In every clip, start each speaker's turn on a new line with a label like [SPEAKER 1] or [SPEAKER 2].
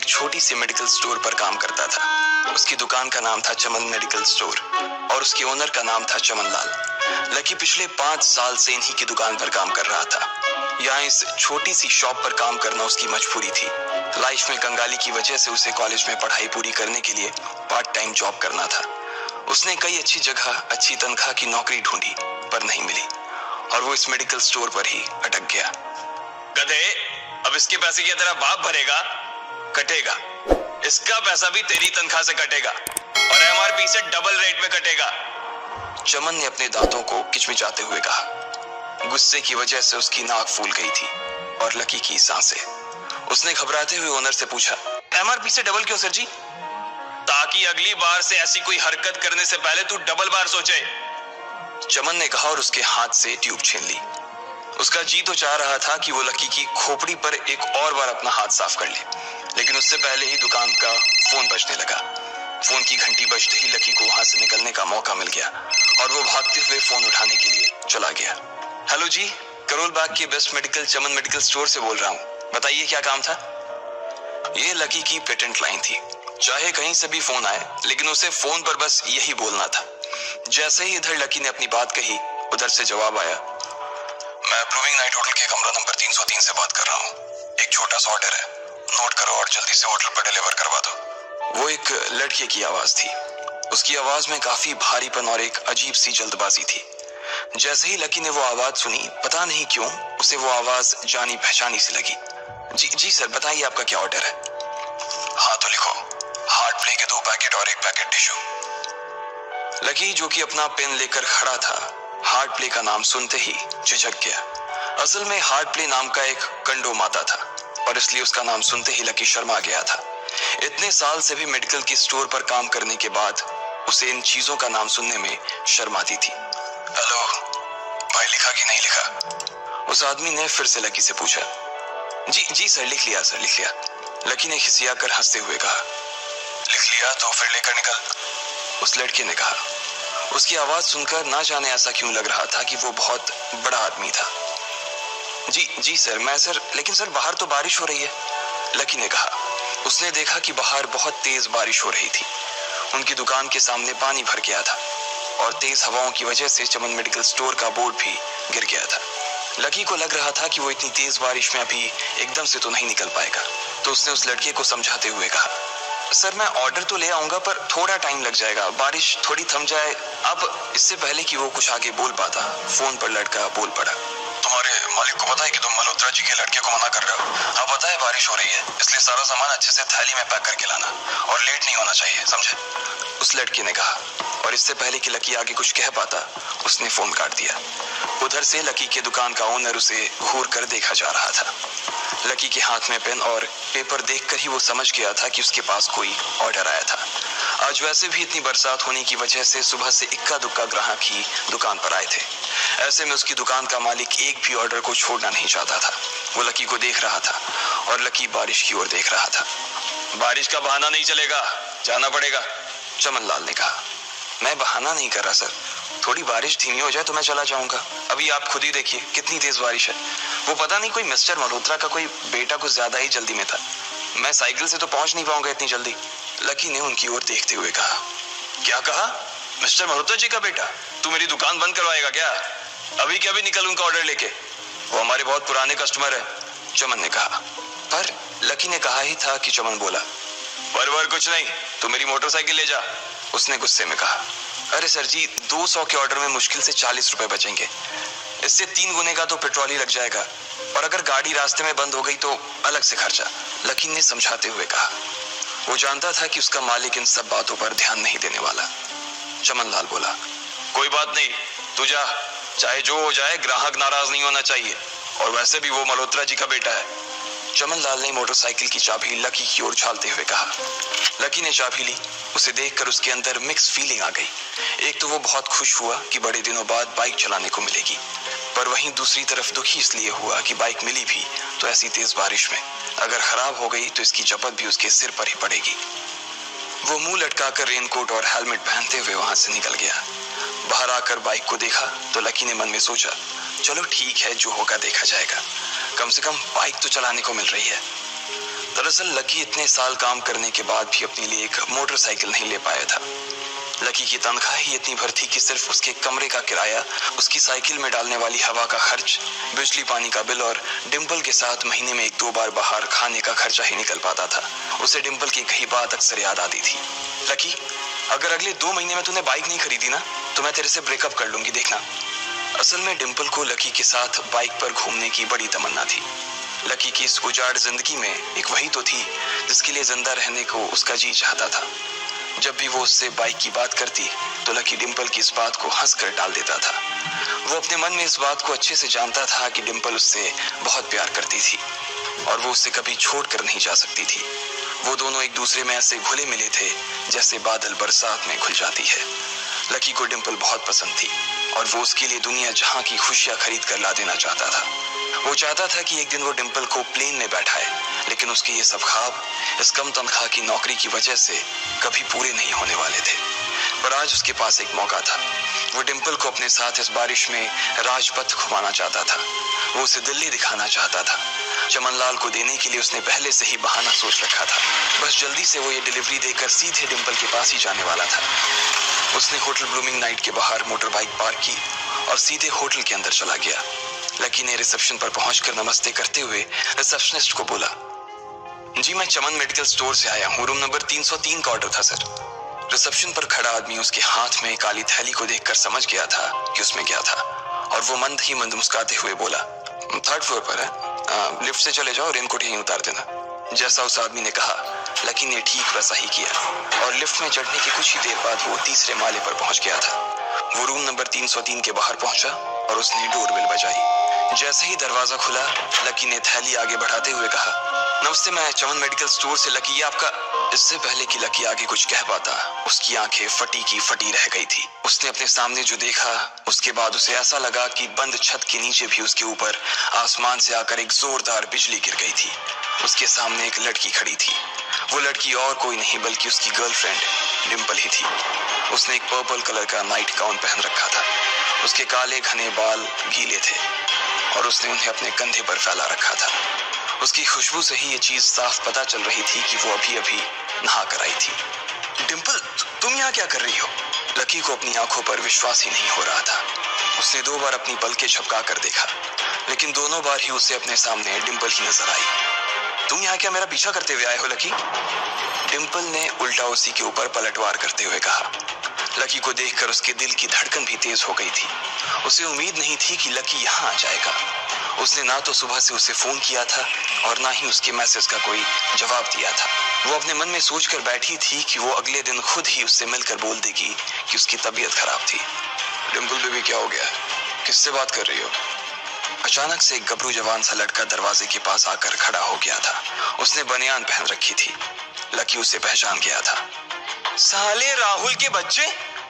[SPEAKER 1] एक छोटी सी medical store पर काम करता था। उसकी दुकान का नाम था चमन मेडिकल स्टोर और उसके ओनर का नाम था चमन लाल। लकी पिछले 5 साल से इन्हीं की दुकान पर काम कर रहा था। यहाँ इस छोटी सी शॉप पर काम करना उसकी मजबूरी थी। लाइफ में कंगाली की वजह से उसे कॉलेज में पढ़ाई पूरी करने के लिए पार्ट टाइम जॉब करना था। उसने कई अच्छी जगह अच्छी तनख्वाह की नौकरी ढूंढी पर नहीं मिली और वो इस मेडिकल स्टोर पर ही अटक गया। गधे, अब इसके पैसे क्या तेरा बाप भरेगा? कटेगा। इसका पैसा भी तेरी तनख्वाह से कटेगा और एमआरपी से डबल रेट में कटेगा। चमन ने अपने दांतों को किचमिचाते हुए कहा। गुस्से की वजह से उसकी नाक फूल गई थी और लकी की सांसें। उसने घबराते हुए ओनर से पूछा, एमआरपी से डबल क्यों सर जी? ताकि अगली बार से ऐसी कोई हरकत करने से पहले तू डबल बार सोचे, चमन ने कहा और उसके हाथ से ट्यूब छीन ली। उसका जी तो चाह रहा था कि वो लकी की खोपड़ी पर एक और बार अपना हाथ साफ कर ले, लेकिन उससे पहले ही दुकान का फोन बजने लगा। फोन की घंटी बजते ही लकी को वहां से निकलने का मौका मिल गया और वो भागते हुए फोन उठाने के लिए चला गया। हेलो जी, करोल बाग के बेस्ट मेडिकल चमन मेडिकल स्टोर से बोल रहा हूँ, बताइए क्या काम था? ये लकी की पेटेंट लाइन थी। चाहे कहीं से भी फोन आए, लेकिन उसे फोन पर बस यही बोलना था। जैसे ही इधर लकी ने अपनी बात कही, उधर से जवाब आया, मैं अप्रूविंग नाइट होटल के कमरा नंबर 303 से बात कर रहा हूँ। एक छोटा सा ऑर्डर है, नोट करो और जल्दी से होटल पर डिलीवर करवा दो। वो एक लड़के की आवाज थी। उसकी आवाज में काफी भारीपन और एक अजीब सी जल्दबाजी थी। जैसे ही लकी ने वो आवाज सुनी, पता नहीं क्यों उसे वो आवाज जानी पहचानी सी लगी। जी सर, बताइए आपका क्या ऑर्डर है? हाँ तो लिखो, हार्ट प्ले के 2 पैकेट और 1 पैकेट टिश्यू। लकी जो कि अपना पेन लेकर खड़ा था, हार्ट प्ले का नाम सुनते ही झिझक गया। असल में हार्ट प्ले नाम का एक कंडोम आता था और इसलिए उसका नाम सुनते ही लकी शर्मा गया था। इतने साल से भी मेडिकल की स्टोर पर काम करने के बाद उसे इन चीजों का नाम सुनने में शर्म आती थी। हेलो भाई, लिखा कि नहीं लिखा? उस आदमी ने फिर से लकी से पूछा। जी सर, लिख लिया सर, लिख लिया। लकी ने खिसिया कर हंसते हुए कहा। लिख लिया तो फिर लेकर निकल, उस लड़के ने कहा। उसकी आवाज सुनकर ना जाने ऐसा क्यों लग रहा था कि वो बहुत बड़ा आदमी था। जी सर, मैं सर, लेकिन सर बाहर तो बारिश हो रही है, लकी ने कहा। उसने देखा कि बाहर बहुत तेज बारिश हो रही थी। उनकी दुकान के सामने पानी भर गया था और तेज हवाओं की वजह से चमन मेडिकल स्टोर का बोर्ड भी गिर गया था। लकी को लग रहा था कि वो इतनी तेज बारिश में अभी एकदम से तो नहीं निकल पाएगा, तो उसने उस लड़के को समझाते हुए कहा, सर मैं ऑर्डर तो ले आऊंगा पर थोड़ा टाइम लग जाएगा, बारिश थोड़ी थम जाए। अब इससे पहले कि वो कुछ आगे बोल पाता, फोन पर लड़का बोल पड़ा। तुम्हारे मालिक को पता है कि तुम मल्होत्रा जी के लड़के को मना कर रहे हो? हाँ पता है, बारिश हो रही है, इसलिए सारा सामान अच्छे से थैली में पैक करके लाना और लेट नहीं होना चाहिए, समझे? उस लड़के ने कहा और इससे पहले कि लकी आगे कुछ कह पाता, उसने फोन काट दिया। उधर से लकी के दुकान का ओनर उसे घूर कर देखा जा रहा था। लकी के हाथ में पेन और पेपर देखकर ही वो समझ गया था कि उसके पास कोई ऑर्डर आया था। आज वैसे भी इतनी बरसात होने की वजह से सुबह से इक्का दुक्का ग्राहक ही दुकान पर आए थे। ऐसे में उसकी दुकान का मालिक एक भी ऑर्डर को छोड़ना नहीं चाहता था। वो लकी को देख रहा था और लकी बारिश की ओर देख रहा था। बारिश का बहाना नहीं चलेगा, जाना पड़ेगा, चमन लाल ने कहा। मैं बहाना नहीं कर रहा सर, थोड़ी बारिश धीमी हो जाए तो मैं चला जाऊंगा। अभी आप खुद ही देखिए कितनी तेज बारिश है। वो पता नहीं कोई मिस्टर मल्होत्रा का कोई बेटा कुछ ज्यादा ही जल्दी में था, मैं साइकिल से तो पहुंच नहीं पाऊंगा इतनी जल्दी, लकी ने उनकी ओर देखते हुए कहा। क्या कहा? मिस्टर मल्होत्रा जी का बेटा? तू मेरी दुकान बंद करवाएगा क्या? अभी क्या भी निकल उनका ऑर्डर लेके, वो हमारे बहुत पुराने कस्टमर है, चमन ने कहा। पर लकी ने कहा ही था कि चमन बोला। पर कुछ नहीं, तू मेरी मोटरसाइकिल ले जा, उसने गुस्से में कहा। अरे सर जी, 200 के ऑर्डर में मुश्किल से 40 रुपए बचेंगे, इससे 3 गुने का तो पेट्रोल ही लग जाएगा और अगर गाड़ी रास्ते में बंद हो गई तो अलग से खर्चा, लकी ने समझाते हुए कहा। वो जानता था कि उसका मालिक इन सब बातों पर ध्यान नहीं देने वाला। चमन लाल बोला, कोई बात नहीं, तू जा, चाहे जो हो जाए ग्राहक नाराज नहीं होना चाहिए, और वैसे भी वो मल्होत्रा जी का बेटा है। चमन लाल ने मोटरसाइकिल की चाबी लकी की ओर उछालते हुए कहा। लकी ने चाबी ली। उसे देखकर उसके अंदर मिक्स फीलिंग आ गई। एक तो वो बहुत खुश हुआ कि बड़े दिनों बाद बाइक चलाने को मिलेगी, पर वहीं दूसरी तरफ दुखी इसलिए हुआ कि बाइक मिली भी तो ऐसी तेज बारिश में, अगर खराब हो गई तो इसकी जपत भी उसके सिर पर ही पड़ेगी। वो मुंह लटकाकर रेनकोट और हेलमेट पहनते हुए वहां से निकल गया। बाहर आकर बाइक को देखा तो लकी ने मन में सोचा, चलो ठीक है, जो होगा देखा जाएगा, कम से कम बाइक तो चलाने को मिल रही है। दरअसल लकी इतने साल काम करने के बाद भी अपने लिए एक मोटरसाइकिल नहीं ले पाया था। लकी की तनख्वाह ही इतनी भर थी कि सिर्फ उसके कमरे का किराया, उसकी साइकिल में डालने वाली हवा का खर्च, बिजली पानी का बिल और डिम्पल के साथ महीने में 1-2 बार बाहर खाने का खर्चा ही निकल पाता था। उसे डिम्पल की कही बात अक्सर याद आती थी। लकी, अगर अगले 2 महीने में तूने बाइक नहीं खरीदी ना तो मैं तेरे से ब्रेकअप कर लूंगी, देखना। असल में डिम्पल को लकी के साथ बाइक पर घूमने की बड़ी तमन्ना थी। लकी की इस उजाड़ जिंदगी में एक वही तो थी जिसके लिए जिंदा रहने को उसका जी चाहता था। जब भी वो उससे बाइक की बात करती तो लकी डिम्पल की इस बात को हंसकर टाल देता था। वो अपने मन में इस बात को अच्छे से जानता था कि डिम्पल उससे बहुत प्यार करती थी और वो उससे कभी छोड़ कर नहीं जा सकती थी। वो दोनों एक दूसरे में ऐसे घुले मिले थे जैसे बादल बरसात में घुल जाती है। लकी को डिम्पल बहुत पसंद थी और वो उसके लिए दुनिया जहां की खुशियां खरीद कर ला देना चाहता था। वो चाहता था कि एक दिन वो डिम्पल को प्लेन में बैठाए, लेकिन उसके ये सब ख्वाब इस कम तनख्वाह की नौकरी की वजह से कभी पूरे नहीं होने वाले थे। पर आज उसके पास एक मौका था। वो डिम्पल को अपने साथ इस बारिश में राजपथ घुमाना चाहता था। वो उसे दिल्ली दिखाना चाहता था। चमनलाल को देने के लिए उसने पहले से ही बहाना सोच रखा था। बस जल्दी से वो ये डिलीवरी देकर सीधे डिम्पल के पास ही जाने वाला था। उसने होटल ब्लूमिंग नाइट के बाहर मोटर बाइक पार्क की और सीधे होटल के अंदर चला गया। लकी ने रिसेप्शन पर पहुंचकर नमस्ते करते हुए रिसेप्शनिस्ट को बोला, जी मैं चमन मेडिकल स्टोर से आया हूँ, रूम नंबर 303 का ऑर्डर था सर। रिसेप्शन पर खड़ा आदमी उसके हाथ में काली थैली को देखकर समझ गया था कि उसमें क्या था और वो मंद ही मंद मुस्कुराते हुए बोला, 3rd फ्लोर पर है, लिफ्ट से चले जाओ, रेनकोट यहीं उतार देना। जैसा उस आदमी ने कहा लकी ने ठीक वैसा ही किया और लिफ्ट में चढ़ने के कुछ ही देर बाद वो 3रे माले पर पहुंच गया था। वो रूम नंबर 303 के बाहर पहुंचा और उसने डोरबेल बजाई। जैसे ही दरवाजा खुला लकी ने थैली आगे बढ़ाते हुए कहा, नमस्ते, मैं चमन मेडिकल स्टोर से लकी, ये आपका। इससे पहले कि लकी आगे कुछ कह पाता उसकी आंखें फटी की फटी रह गई थी। उसने अपने सामने जो देखा उसके बाद उसे ऐसा लगा कि बंद छत के नीचे भी उसके ऊपर आसमान से आकर एक जोरदार बिजली गिर गई थी। उसके सामने एक लड़की खड़ी थी। वो लड़की और कोई नहीं बल्कि उसकी गर्लफ्रेंड डिम्पल ही थी। उसने एक पर्पल कलर का नाइट गाउन पहन रखा था। उसके काले घने बाल गीले थे और उसने उन्हें अपने कंधे पर फैला रखा था। उसकी खुशबू से ही ये चीज साफ पता चल रही थी कि वो अभी अभी नहा कर आई थी। डिम्पल, तुम यहाँ क्या कर रही हो? लकी को अपनी आंखों पर विश्वास ही नहीं हो रहा था। उसने 2 बार अपनी पलकें झपका कर देखा, लेकिन दोनों बार ही उसे अपने सामने डिम्पल ही नजर आई। तुम यहाँ क्या मेरा पीछा करते हुए आए हो लकी? डिम्पल ने उल्टा उसी के ऊपर पलटवार करते हुए कहा। लकी को देखकर उसके दिल की धड़कन भी तेज हो गई थी। उसे उम्मीद नहीं थी कि लकी यहाँ आ जाएगा। उसने ना तो सुबह से उसे फोन किया था और ना ही उसके मैसेज का कोई जवाब दिया था। वो अपने मन में सोचकर बैठी थी कि वो अगले दिन खुद ही उससे मिलकर बोल देगी कि उसकी तबीयत खराब थी। डिम्पल बेबी, क्या हो गया? किससे बात कर रही हो? अचानक से एक गबरू जवान सा लड़का दरवाजे के पास आकर खड़ा हो गया था। उसने बनियान पहन रखी थी। लकी उसे पहचान गया था। साले राहुल के बच्चे,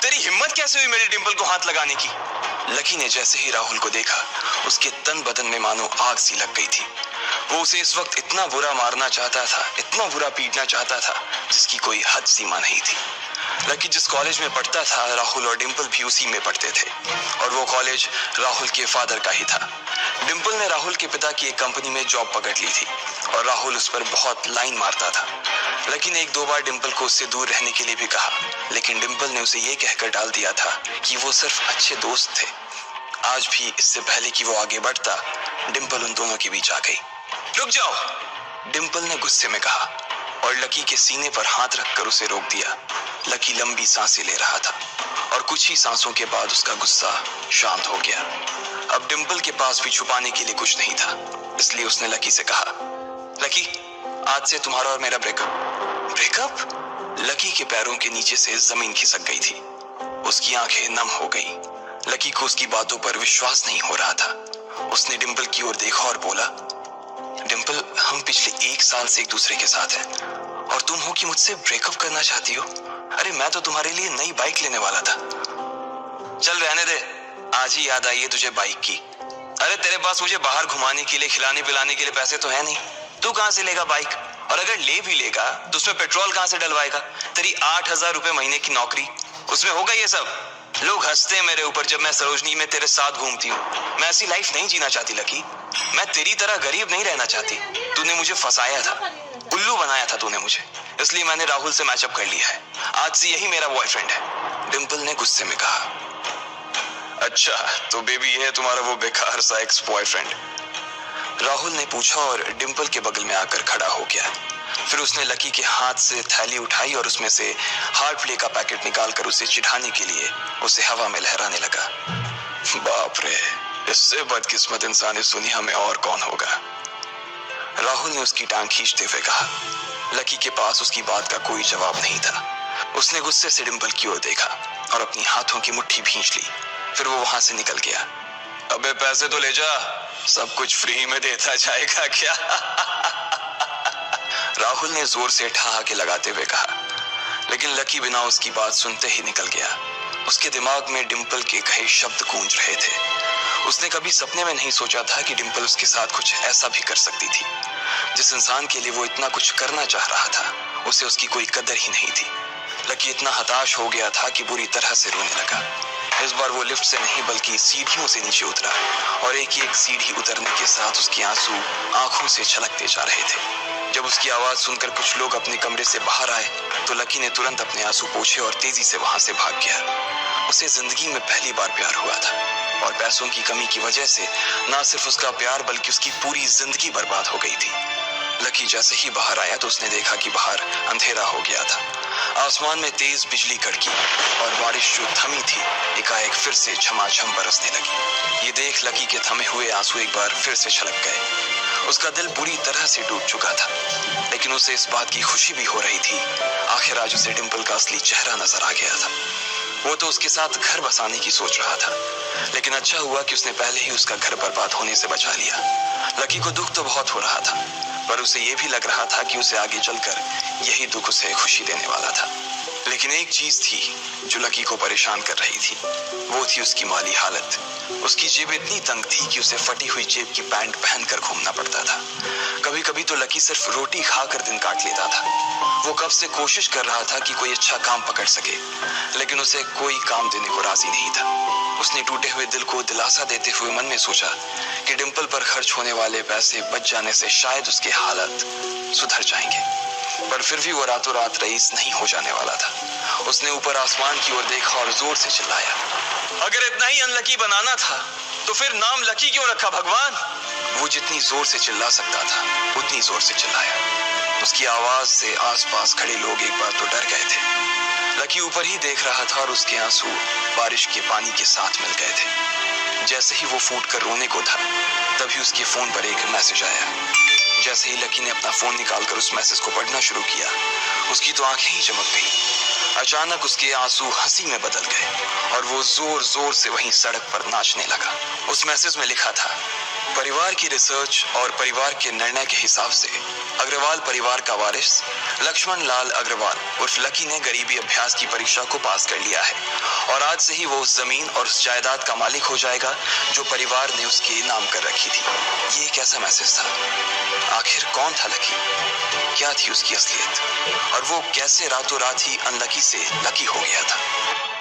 [SPEAKER 1] तेरी हिम्मत कैसे हुई मेरी डिम्पल को हाथ लगाने की? लकी ने जैसे ही राहुल को देखा उसके तन बदन में मानो आग सी लग गई थी। वो उसे इस वक्त इतना बुरा मारना चाहता था, इतना बुरा पीटना चाहता था जिसकी कोई हद सीमा नहीं थी। लकी जिस कॉलेज में पढ़ता था राहुल और डिम्पल भी उसी में पढ़ते थे और वो कॉलेज राहुल के फादर का ही था। डिम्पल ने राहुल के पिता की एक कंपनी में जॉब पकड़ ली थी और राहुल उस पर बहुत लाइन मारता था। लकी ने 1-2 बार डिम्पल को उससे दूर रहने के लिए भी कहा, लेकिन डिम्पल ने उसे ये कहकर डाल दिया था कि वो सिर्फ अच्छे दोस्त थे। आज भी इससे पहले कि वो आगे बढ़ता डिम्पल उन दोनों के बीच आ गई। रुक जाओ, डिम्पल ने गुस्से में कहा और लकी के सीने पर हाथ रखकर उसे रोक दिया। लकी लंबी सांसें ले रहा था और कुछ ही सांसों के बाद उसका गुस्सा शांत हो गया। अब डिम्पल के पास भी छुपाने के लिए कुछ नहीं था, इसलिए उसने लकी से कहा, लकी, आज से तुम्हारा और मेरा ब्रेकअप। ब्रेकअप? लकी के पैरों के नीचे से जमीन खिसक गई थी। उसकी आंखें नम हो गई। लकी को उसकी बातों पर विश्वास नहीं हो रहा था। उसने डिम्पल की ओर देखा और बोला, डिम्पल, हम पिछले 1 साल से एक दूसरे के साथ हैं और तुम हो कि मुझसे ब्रेकअप करना चाहती हो? अरे मैं तो तुम्हारे लिए नई बाइक लेने वाला था। चल रहने दे, आज ही याद आई है तुझे बाइक की। अरे तेरे पास मुझे बाहर घुमाने के लिए, खिलाने पिलाने के लिए पैसे तो है नहीं। तू कहां से लेगा बाइक? और अगर ले भी लेगा तो उसमें पेट्रोल कहां से डलवाएगा? तेरी 8,000 रुपए महीने की नौकरी, उसमें होगा ये सब? लोग हंसते हैं मेरे ऊपर जब मैं सरोजनी में तेरे साथ घूमती हूँ। मैं ऐसी लाइफ नहीं जीना चाहती लकी। मैं तेरी तरह गरीब नहीं रहना चाहती। तूने मुझे फंसाया था। उल्लू बनाया था तूने मुझे, इसलिए मैंने राहुल से मैचअप कर लिया है। आज से यही मेरा बॉयफ्रेंड है, डिम्पल ने गुस्से में कहा। अच्छा, तो बेबी ये है तुम्हारा वो बेकार सा एक्स बॉयफ्रेंड? राहुल ने पूछा और डिम्पल के बगल में आकर खड़ा हो गया। फिर उसने लकी के हाथ से थैली उठाई और उसमें से हार्ड प्ले का पैकेट निकालकर उसे चिढ़ाने के लिए उसे हवा में लहराने लगा। बाप रे, इससे बदकिस्मत इंसान इस दुनिया में और कौन होगा? राहुल ने उसकी टांग खींचते हुए कहा। लकी के पास उसकी बात का कोई जवाब नहीं था। उसने गुस्से से डिम्पल की ओर देखा और अपनी हाथों की मुट्ठी भींच ली। फिर वो वहां से निकल गया। अबे पैसे तो ले जा, सब कुछ फ्री में देता जाएगा क्या? राहुल ने जोर से ठहाके लगाते हुए कहा, लेकिन लकी बिना उसकी बात सुनते ही निकल गया। उसके दिमाग में डिम्पल के कहे शब्द गूंज रहे थे। उसने कभी सपने में नहीं सोचा था कि डिम्पल उसके साथ कुछ ऐसा भी कर सकती थी। जिस इंसान के लिए वो इतना कुछ करना चाह रहा था, उसे उसकी कोई कदर ही नहीं थी। लकी इतना हताश हो गया था कि बुरी तरह से रोने लगा। इस बार वो लिफ्ट से नहीं बल्कि सीढ़ियों से नीचे उतरा और एक सीढ़ी उतरने के साथ उसके आंसू आंखों से छलकते जा रहे थे। जब उसकी आवाज सुनकर कुछ लोग अपने कमरे से बाहर आए तो लकी ने तुरंत अपने आंसू पोंछे और तेजी से वहां से भाग गया। उसे जिंदगी में पहली बार प्यार हुआ था और पैसों की कमी की वजह से ना सिर्फ उसका प्यार बल्कि उसकी पूरी जिंदगी बर्बाद हो गई थी। लकी जैसे ही बाहर आया तो उसने देखा कि बाहर अंधेरा हो गया था। आसमान में तेज बिजली कड़की और बारिश जो थमी थी एकाएक फिर से झमाझम बरसने लगी। ये देख लकी के थमे हुए आंसू एक बार फिर से छलक गए। उसका दिल बुरी तरह से टूट चुका था, लेकिन उसे इस बात की खुशी भी हो रही थी। आखिर आज उसे डिम्पल का असली चेहरा नजर आ गया था। वो तो उसके साथ घर बसाने की सोच रहा था, लेकिन अच्छा हुआ कि उसने पहले ही उसका घर बर्बाद होने से बचा लिया। लकी को दुख तो बहुत हो रहा था, पर उसे ये भी लग रहा था कि उसे आगे चलकर यही दुख उसे खुशी देने वाला था। लेकिन एक चीज थी जो लकी को परेशान कर रही थी, वो थी उसकी माली हालत। उसकी जेब इतनी तंग थी कि उसे फटी हुई जेब की पैंट पहनकर घूमना पड़ता था। कभी कभी तो लकी सिर्फ रोटी खाकर दिन काट लेता था। वो कब से कोशिश कर रहा था कि कोई अच्छा काम पकड़ सके, लेकिन उसे कोई काम देने को राजी नहीं था। उसने टूटे हुए दिल को दिलासा देते हुए मन में सोचा कि डिम्पल पर खर्च होने वाले पैसे बच जाने से शायद उसके हालत सुधर जाएंगे, पर फिर भी वो रातों रात रईस नहीं हो जाने वाला था। उसने ऊपर आसमान की ओर देखा और जोर से चिल्लाया, अगर इतना ही अनलकी बनाना था तो फिर नाम लकी क्यों रखा भगवान? वो जितनी जोर से चिल्ला सकता था उतनी जोर से चिल्लाया। उसकी आवाज से आसपास खड़े लोग एक बार तो डर गए थे। लकी ऊपर ही देख रहा था और उसके आंसू बारिश के पानी के साथ मिल गए थे। जैसे ही वो फूट कर रोने को था, तभी उसके फोन पर एक मैसेज आया। जैसे ही लकी ने अपना फोन निकालकर उस मैसेज को पढ़ना शुरू किया, उसकी तो आंखें ही चमक गई। अचानक उसके आंसू हंसी में बदल गए और वो जोर जोर से वहीं सड़क पर नाचने लगा। उस मैसेज में लिखा था, परिवार की रिसर्च और परिवार के निर्णय के हिसाब से अग्रवाल परिवार का वारिस लक्ष्मण लाल अग्रवाल उर्फ लकी ने गरीबी अभ्यास की परीक्षा को पास कर लिया है और आज से ही वो उस जमीन और उस जायदाद का मालिक हो जाएगा जो परिवार ने उसके नाम कर रखी थी। ये कैसा मैसेज था? आखिर कौन था लकी? क्या थी उसकी असलियत? और वो कैसे रातों रात ही अनलकी से लकी हो गया था?